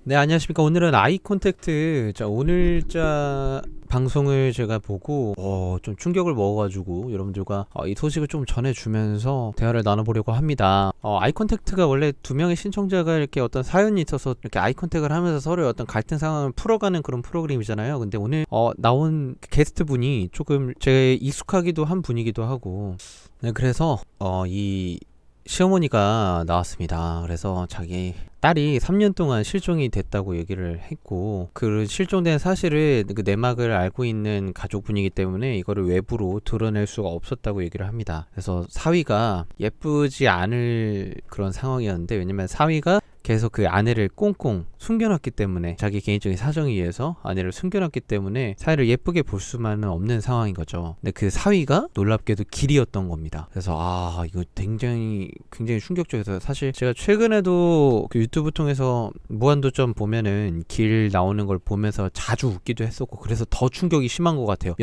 네, 안녕하십니까. 오늘은 아이 컨택트 오늘자 방송을 제가 보고 좀 충격을 먹어가지고 여러분들과 이 소식을 좀 전해주면서 대화를 나눠보려고 합니다. 아이 컨택트가 원래 두 명의 신청자가 이렇게 어떤 사연이 있어서 이렇게 아이 컨택을 하면서 서로의 어떤 갈등 상황을 풀어가는 그런 프로그램이잖아요. 근데 오늘 나온 게스트 분이 조금 제 익숙하기도 한 분이기도 하고, 네, 그래서 이 시어머니가 나왔습니다. 그래서 자기 딸이 3년 동안 실종이 됐다고 얘기를 했고, 그 실종된 사실을 그 내막을 알고 있는 가족분이기 때문에 이거를 외부로 드러낼 수가 없었다고 얘기를 합니다. 그래서 사위가 예쁘지 않을 그런 상황이었는데, 왜냐면 사위가 계속 그 아내를 꽁꽁 숨겨놨기 때문에, 자기 개인적인 사정에 의해서 아내를 숨겨놨기 때문에 사위를 예쁘게 볼 수만은 없는 상황인 거죠. 근데 그 사위가 놀랍게도 길이었던 겁니다. 그래서 이거 굉장히 충격적이어서, 사실 제가 최근에도 그 유튜브 통해서 무한도전 보면은 길 나오는 걸 보면서 자주 웃기도 했었고, 그래서 더 충격이 심한 것 같아요.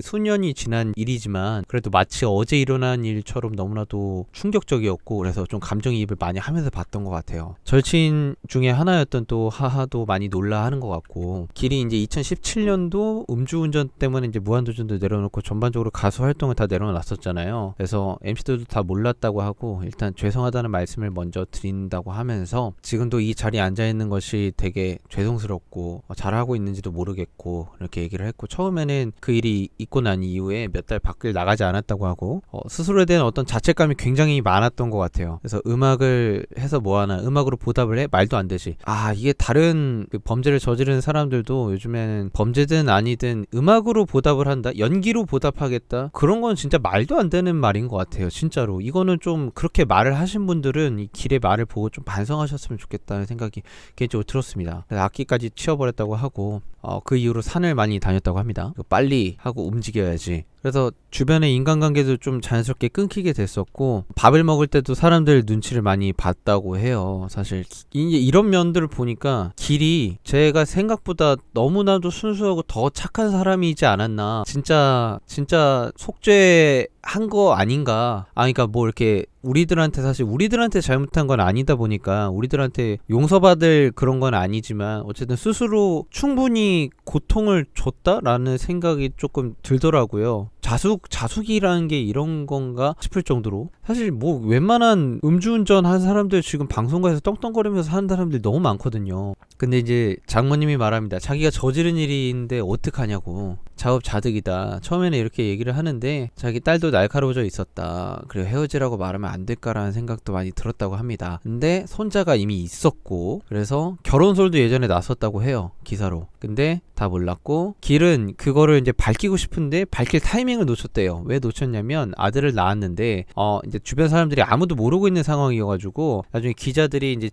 수년이 지난 일이지만 그래도 마치 어제 일어난 일처럼 너무나도 충격적이었고, 그래서 좀 감정이입을 많이 하면서 봤던 것 같아요. 절친 중에 하나였던 또 하하도 많이 놀라하는 것 같고, 길이 이제 2017년도 음주운전 때문에 이제 무한도전도 내려놓고 전반적으로 가수 활동을 다 내려놨었잖아요. 그래서 MC들도 다 몰랐다고 하고, 일단 죄송하다는 말씀을 먼저 드린다고 하면서, 지금도 이 자리에 앉아있는 것이 되게 죄송스럽고 잘하고 있는지도 모르겠고 이렇게 얘기를 했고, 처음에는 그 일이 있고 난 이후에 몇 달 밖을 나가지 않았다고 하고, 스스로에 대한 어떤 자책감이 굉장히 많았던 것 같아요. 그래서 음악을 해서 뭐하나, 음악으로 보답을 해? 말도 안 되지. 이게 다른 그 범죄를 저지르는 사람들도 요즘에는 범죄든 아니든 음악으로 보답을 한다? 연기로 보답하겠다? 그런 건 진짜 말도 안 되는 말인 것 같아요. 진짜로. 이거는 좀, 그렇게 말을 하신 분들은 이 길의 말을 보고 좀 반성하셨으면 좋겠다는 생각이 개인적으로 들었습니다. 그래서 악기까지 치워버렸다고 하고, 그 이후로 산을 많이 다녔다고 합니다. 빨리 하고 움직여야지. 그래서 주변의 인간관계도 좀 자연스럽게 끊기게 됐었고, 밥을 먹을 때도 사람들 눈치를 많이 봤다고 해요. 사실 이제 이런 면들을 보니까 길이 제가 생각보다 너무나도 순수하고 더 착한 사람이지 않았나, 진짜 속죄한 거 아닌가. 그러니까 뭐 이렇게 사실 우리들한테 잘못한 건 아니다 보니까 우리들한테 용서받을 그런 건 아니지만, 어쨌든 스스로 충분히 고통을 줬다라는 생각이 조금 들더라고요. 자숙이라는 게 이런 건가 싶을 정도로, 사실 뭐 웬만한 음주운전 한 사람들 지금 방송가에서 떵떵거리면서 하는 사람들이 너무 많거든요. 근데 이제 장모님이 말합니다. 자기가 저지른 일인데 어떡하냐고. 자업자득이다. 처음에는 이렇게 얘기를 하는데, 자기 딸도 날카로워져 있었다. 그리고 헤어지라고 말하면 안 될까라는 생각도 많이 들었다고 합니다. 근데 손자가 이미 있었고, 그래서 결혼설도 예전에 났었다고 해요. 기사로. 근데 다 몰랐고, 길은 그거를 이제 밝히고 싶은데 밝힐 타이밍을 놓쳤대요. 왜 놓쳤냐면, 아들을 낳았는데 이제 주변 사람들이 아무도 모르고 있는 상황이어가지고, 나중에 기자들이 이제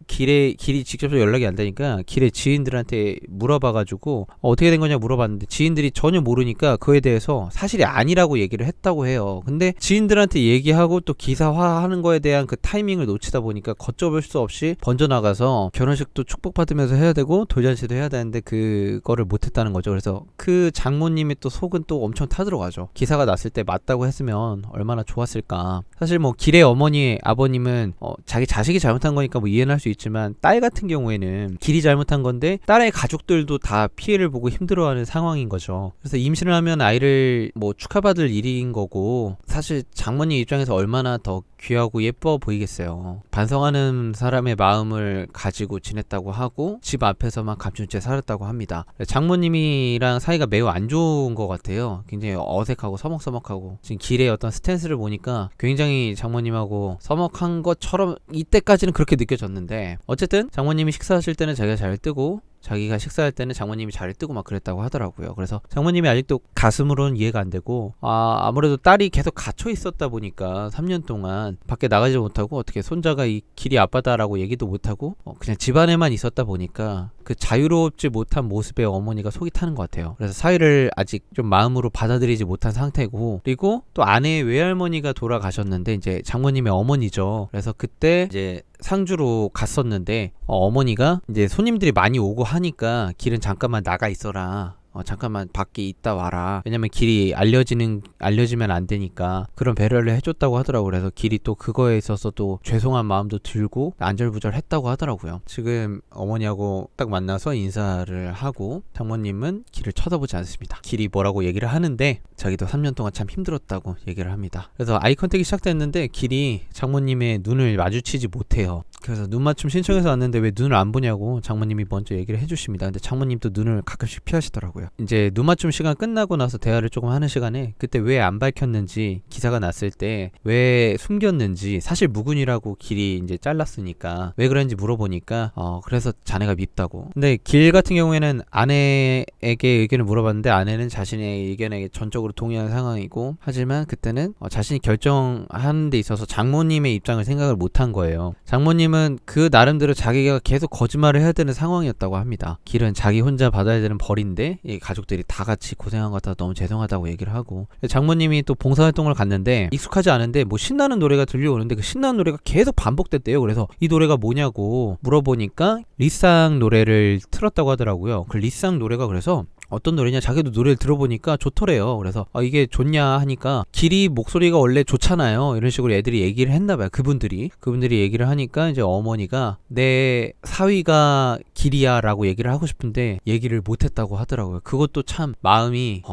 길이 직접 연락이 안 되니까 길의 지인들한테 물어봐가지고 어떻게 된 거냐 물어봤는데, 지인들이 전혀 모르니까 그에 대해서 사실이 아니라고 얘기를 했다고 해요. 근데 지인들한테 얘기하고 또 기사화하는 거에 대한 그 타이밍을 놓치다 보니까 걷잡을 수 없이 번져나가서 결혼식도 축복받으면서 해야 되고 돌잔치도 해야 되는데 그거를 못했다는 거죠. 그래서 그 장모님이 또 속은 또 엄청 타들어가죠. 기사가 났을 때 맞다고 했으면 얼마나 좋았을까. 사실 뭐 길의 어머니 아버님은 자기 자식이 잘못한 거니까 뭐 이해는 할 수 있지만, 딸 같은 경우에는 길이 잘못한 건데 딸의 가족들도 다 피해를 보고 힘들어하는 상황인 거죠. 그래서 임신을 하면 아이를 뭐 축하받을 일인 거고, 사실 장모님 입장에서 얼마나 더 귀하고 예뻐 보이겠어요. 반성하는 사람의 마음을 가지고 지냈다고 하고, 집 앞에서만 감춘 채 살았다고 합니다. 장모님이랑 사이가 매우 안 좋은 것 같아요. 굉장히 어색하고 서먹서먹하고, 지금 길의 어떤 스탠스를 보니까 굉장히 장모님하고 서먹한 것처럼 이때까지는 그렇게 느껴졌는데, 어쨌든 장모님이 식사하실 때는 자기가 잘 뜨고, 자기가 식사할 때는 장모님이 잘 뜨고 막 그랬다고 하더라고요. 그래서 장모님이 아직도 가슴으로는 이해가 안 되고, 아무래도 딸이 계속 갇혀 있었다 보니까 3년 동안 밖에 나가지 못하고, 어떻게 손자가 이 길이 아빠다라고 얘기도 못하고 그냥 집안에만 있었다 보니까 그 자유롭지 못한 모습에 어머니가 속이 타는 것 같아요. 그래서 사위를 아직 좀 마음으로 받아들이지 못한 상태고, 그리고 또 아내의 외할머니가 돌아가셨는데, 이제 장모님의 어머니죠. 그래서 그때 이제 상주로 갔었는데, 어머니가 이제 손님들이 많이 오고 하니까 길은 잠깐만 나가 있어라. 잠깐만 밖에 있다 와라. 왜냐면 길이 알려지면 안 되니까 그런 배려를 해줬다고 하더라고요. 그래서 길이 또 그거에 있어서 또 죄송한 마음도 들고 안절부절했다고 하더라고요. 지금 어머니하고 딱 만나서 인사를 하고 장모님은 길을 쳐다보지 않습니다. 길이 뭐라고 얘기를 하는데 자기도 3년 동안 참 힘들었다고 얘기를 합니다. 그래서 아이 컨택이 시작됐는데 길이 장모님의 눈을 마주치지 못해요. 그래서 눈 맞춤 신청해서 왔는데 왜 눈을 안 보냐고 장모님이 먼저 얘기를 해주십니다. 근데 장모님도 눈을 가끔씩 피하시더라고요. 이제 눈 맞춤 시간 끝나고 나서 대화를 조금 하는 시간에 그때 왜 안 밝혔는지, 기사가 났을 때 왜 숨겼는지, 사실 무근이라고 길이 이제 잘랐으니까 왜 그런지 물어보니까 그래서 자네가 밉다고. 근데 길 같은 경우에는 아내에게 의견을 물어봤는데 아내는 자신의 의견에 전적으로 동의하는 상황이고, 하지만 그때는 자신이 결정하는 데 있어서 장모님의 입장을 생각을 못한 거예요. 장모님은 그 나름대로 자기가 계속 거짓말을 해야 되는 상황이었다고 합니다. 길은 자기 혼자 받아야 되는 벌인데 이 가족들이 다 같이 고생한 것 같아서 너무 죄송하다고 얘기를 하고, 장모님이 또 봉사활동을 갔는데 익숙하지 않은데 뭐 신나는 노래가 들려오는데 그 신나는 노래가 계속 반복됐대요. 그래서 이 노래가 뭐냐고 물어보니까 리쌍 노래를 틀었다고 하더라고요. 그 리쌍 노래가 그래서 어떤 노래냐, 자기도 노래를 들어보니까 좋더래요. 그래서 이게 좋냐 하니까 길이 목소리가 원래 좋잖아요. 이런 식으로 애들이 얘기를 했나봐요. 그분들이 얘기를 하니까 이제 어머니가 내 사위가 길이야 라고 얘기를 하고 싶은데 얘기를 못했다고 하더라고요. 그것도 참 마음이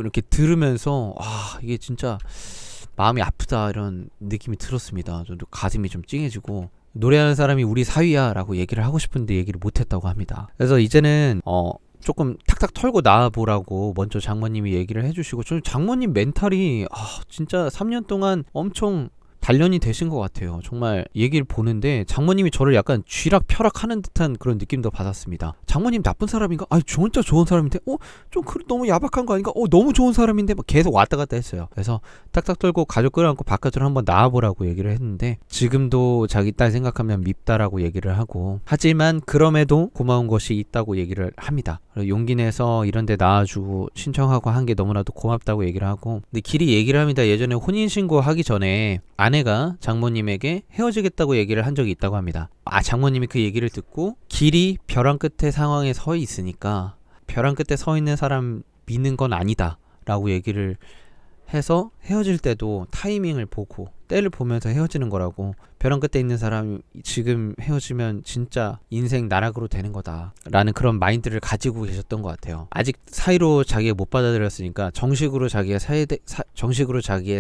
이렇게 들으면서 이게 진짜 마음이 아프다 이런 느낌이 들었습니다. 저도 가슴이 좀 찡해지고, 노래하는 사람이 우리 사위야 라고 얘기를 하고 싶은데 얘기를 못했다고 합니다. 그래서 이제는 조금 탁탁 털고 나와보라고 먼저 장모님이 얘기를 해주시고, 저는 장모님 멘탈이 진짜 3년 동안 엄청 단련이 되신 것 같아요. 정말 얘기를 보는데 장모님이 저를 약간 쥐락펴락하는 듯한 그런 느낌도 받았습니다. 장모님 나쁜 사람인가? 진짜 좋은 사람인데? 좀 너무 야박한 거 아닌가? 너무 좋은 사람인데? 막 계속 왔다 갔다 했어요. 그래서 탁탁 털고 가족 끌어안고 바깥으로 한번 나와보라고 얘기를 했는데 지금도 자기 딸 생각하면 밉다라고 얘기를 하고, 하지만 그럼에도 고마운 것이 있다고 얘기를 합니다. 용기 내서 이런 데 나와주고 신청하고 한 게 너무나도 고맙다고 얘기를 하고, 근데 길이 얘기를 합니다. 예전에 혼인신고 하기 전에 아내가 장모님에게 헤어지겠다고 얘기를 한 적이 있다고 합니다. 장모님이 그 얘기를 듣고 길이 벼랑 끝에 상황에 서 있으니까 벼랑 끝에 서 있는 사람 믿는 건 아니다 라고 얘기를 해서 헤어질 때도 타이밍을 보고 때를 보면서 헤어지는 거라고, 벼랑 끝에 있는 사람이 지금 헤어지면 진짜 인생 나락으로 되는 거다 라는 그런 마인드를 가지고 계셨던 것 같아요. 아직 사이로 자기가 못 받아들였으니까 정식으로 자기의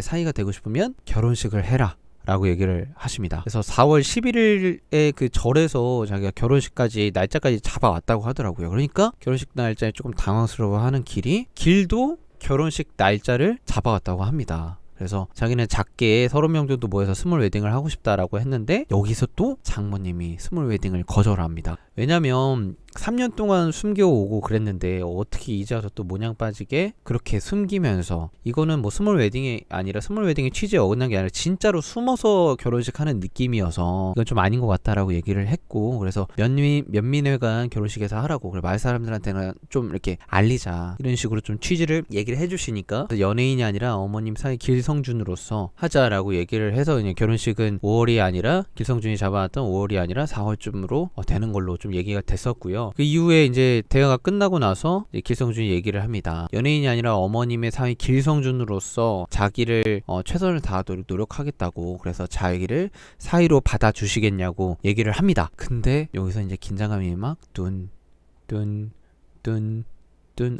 사이가 되고 싶으면 결혼식을 해라 라고 얘기를 하십니다. 그래서 4월 11일에 그 절에서 자기가 결혼식까지 날짜까지 잡아왔다고 하더라고요. 그러니까 결혼식 날짜에 조금 당황스러워하는 길도 결혼식 날짜를 잡아왔다고 합니다. 그래서 자기는 작게 30명 정도 모여서 스몰 웨딩을 하고 싶다라고 했는데 여기서 또 장모님이 스몰 웨딩을 거절합니다. 왜냐면 3년 동안 숨겨오고 그랬는데 어떻게 이제 와서 또 모냥 빠지게 그렇게 숨기면서, 이거는 뭐 스몰 웨딩이 아니라 스몰 웨딩의 취지에 어긋난 게 아니라 진짜로 숨어서 결혼식 하는 느낌이어서 이건 좀 아닌 것 같다라고 얘기를 했고, 그래서 면민회관 결혼식에서 하라고, 그래 마을 사람들한테는 좀 이렇게 알리자 이런 식으로 좀 취지를 얘기를 해주시니까 연예인이 아니라 어머님 사이 길성준으로서 하자라고 얘기를 해서 그냥 결혼식은 5월이 아니라 길성준이 잡아왔던 5월이 아니라 4월쯤으로 되는 걸로 좀 얘기가 됐었고요. 그 이후에 이제 대화가 끝나고 나서 이제 길성준이 얘기를 합니다. 연예인이 아니라 어머님의 사위 길성준으로서 자기를 최선을 다하도록 노력하겠다고, 그래서 자기를 사위로 받아주시겠냐고 얘기를 합니다. 근데 여기서 이제 긴장감이 막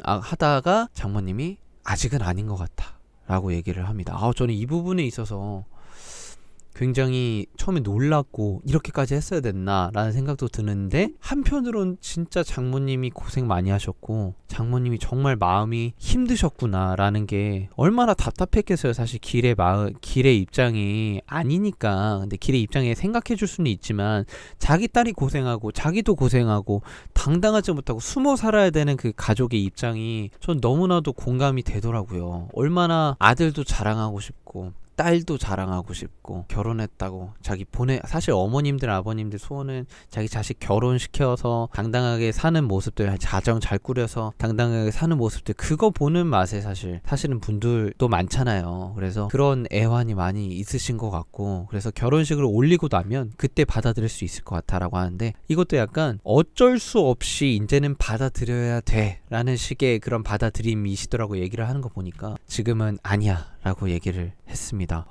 하다가 장모님이 아직은 아닌 것 같다 라고 얘기를 합니다. 저는 이 부분에 있어서 굉장히 처음에 놀랐고 이렇게까지 했어야 됐나 라는 생각도 드는데, 한편으론 진짜 장모님이 고생 많이 하셨고 장모님이 정말 마음이 힘드셨구나 라는 게 얼마나 답답했겠어요. 사실 길의 입장이 아니니까. 근데 길의 입장에 생각해 줄 수는 있지만 자기 딸이 고생하고 자기도 고생하고 당당하지 못하고 숨어 살아야 되는 그 가족의 입장이 전 너무나도 공감이 되더라고요. 얼마나 아들도 자랑하고 싶고 딸도 자랑하고 싶고 결혼했다고 자기 사실 어머님들 아버님들 소원은 자기 자식 결혼시켜서 당당하게 사는 모습들, 가정 잘 꾸려서 당당하게 사는 모습들, 그거 보는 맛에 사실은 분들도 많잖아요. 그래서 그런 애환이 많이 있으신 것 같고, 그래서 결혼식을 올리고 나면 그때 받아들일 수 있을 것 같다라고 하는데, 이것도 약간 어쩔 수 없이 이제는 받아들여야 돼 라는 식의 그런 받아들임이시더라고. 얘기를 하는 거 보니까 지금은 아니야 라고 얘기를 했습니다.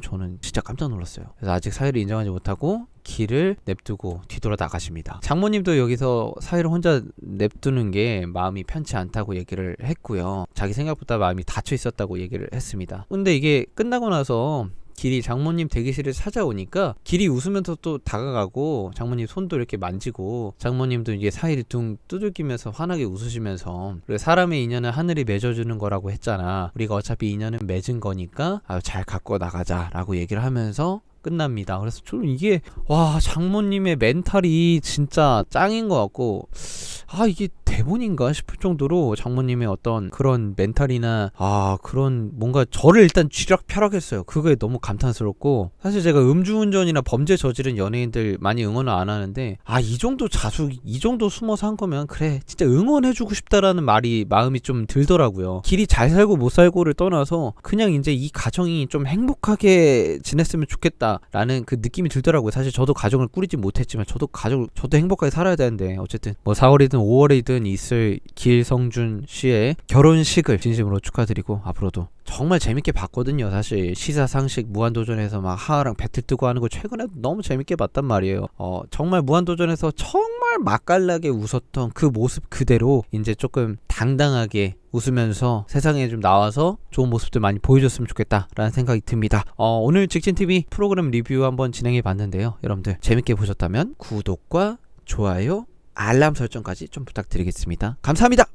저는 진짜 깜짝 놀랐어요. 그래서 아직 사위를 인정하지 못하고 길을 냅두고 뒤돌아 나가십니다. 장모님도 여기서 사위를 혼자 냅두는 게 마음이 편치 않다고 얘기를 했고요. 자기 생각보다 마음이 닫혀 있었다고 얘기를 했습니다. 근데 이게 끝나고 나서 길이 장모님 대기실을 찾아오니까 길이 웃으면서 또 다가가고 장모님 손도 이렇게 만지고, 장모님도 이게 사이를 둥 두들기면서 환하게 웃으시면서, 그래 사람의 인연은 하늘이 맺어주는 거라고 했잖아, 우리가 어차피 인연은 맺은 거니까 잘 갖고 나가자 라고 얘기를 하면서 끝납니다. 그래서 저는 이게 장모님의 멘탈이 진짜 짱인 것 같고, 이게 대본인가 싶을 정도로 장모님의 어떤 그런 멘탈이나 그런 뭔가 저를 일단 쥐락펴락했어요. 그거에 너무 감탄스럽고, 사실 제가 음주운전이나 범죄 저지른 연예인들 많이 응원을 안 하는데 이 정도 자숙, 이 정도 숨어서 한 거면 그래 진짜 응원해주고 싶다라는 마음이 좀 들더라고요. 길이 잘 살고 못 살고를 떠나서 그냥 이제 이 가정이 좀 행복하게 지냈으면 좋겠다 라는 그 느낌이 들더라고요. 사실 저도 가정을 꾸리지 못했지만 저도 행복하게 살아야 되는데, 어쨌든 뭐 4월이든 5월이든 있을 길성준 씨의 결혼식을 진심으로 축하드리고, 앞으로도 정말 재밌게 봤거든요. 사실 시사상식 무한도전에서 막 하하랑 배틀 뜨고 하는 거 최근에 너무 재밌게 봤단 말이에요. 정말 무한도전에서 정말 맛깔나게 웃었던 그 모습 그대로 이제 조금 당당하게 웃으면서 세상에 좀 나와서 좋은 모습들 많이 보여줬으면 좋겠다라는 생각이 듭니다. 오늘 직진TV 프로그램 리뷰 한번 진행해 봤는데요. 여러분들 재밌게 보셨다면 구독과 좋아요, 알람 설정까지 좀 부탁드리겠습니다. 감사합니다.